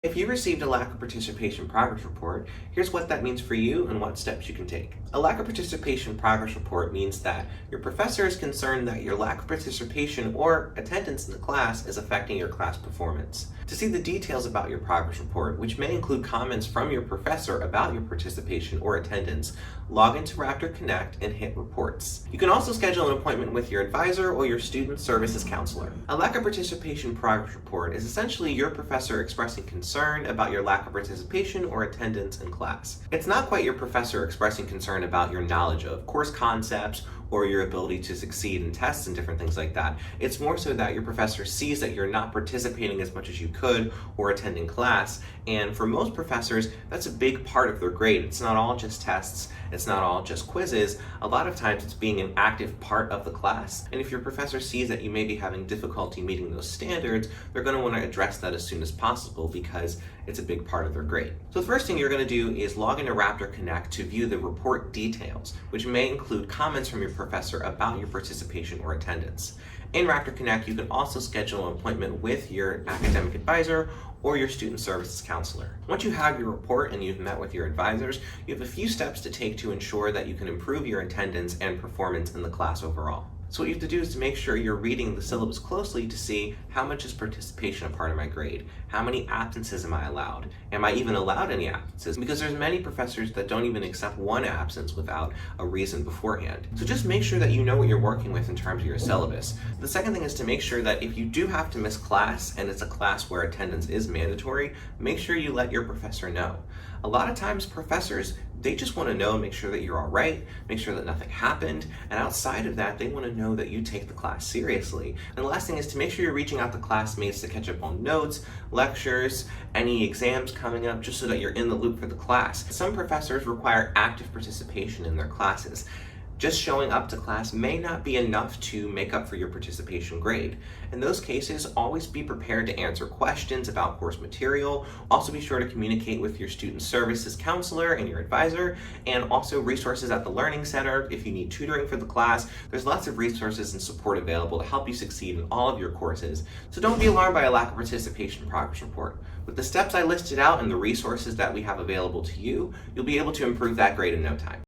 If you received a lack of participation progress report, here's what that means for you and what steps you can take. A lack of participation progress report means that your professor is concerned that your lack of participation or attendance in the class is affecting your class performance. To see the details about your progress report, which may include comments from your professor about your participation or attendance, log into RAPTORCONNECT and hit Reports. You can also schedule an appointment with your advisor or your student services counselor. A lack of participation progress report is essentially your professor expressing concern about your lack of participation or attendance in class. It's not quite your professor expressing concern about your knowledge of course concepts or your ability to succeed in tests and different things like that. It's more so that your professor sees that you're not participating as much as you could or attending class, and for most professors, that's a big part of their grade. It's not all just tests, it's not all just quizzes. A lot of times it's being an active part of the class, and if your professor sees that you may be having difficulty meeting those standards, they're going to want to address that as soon as possible because it's a big part of their grade. So the first thing you're going to do is log into RAPTORCONNECT to view the report details, which may include comments from your professor about your participation or attendance. In RAPTORCONNECT, you can also schedule an appointment with your academic advisor or your student services counselor. Once you have your report and you've met with your advisors, you have a few steps to take to ensure that you can improve your attendance and performance in the class overall. So what you have to do is to make sure you're reading the syllabus closely to see how much is participation a part of my grade? How many absences am I allowed? Am I even allowed any absences? Because there's many professors that don't even accept one absence without a reason beforehand. So just make sure that you know what you're working with in terms of your syllabus. The second thing is to make sure that if you do have to miss class and it's a class where attendance is mandatory, make sure you let your professor know. A lot of times professors, they just want to know, make sure that you're all right, make sure that nothing happened, and outside of that, they want to know that you take the class seriously. And the last thing is to make sure you're reaching out to classmates to catch up on notes, lectures, any exams coming up, just so that you're in the loop for the class. Some professors require active participation in their classes. Just showing up to class may not be enough to make up for your participation grade. In those cases, always be prepared to answer questions about course material. Also be sure to communicate with your student services counselor and your advisor, and also resources at the Learning Center if you need tutoring for the class. There's lots of resources and support available to help you succeed in all of your courses. So don't be alarmed by a lack of participation progress report. With the steps I listed out and the resources that we have available to you, you'll be able to improve that grade in no time.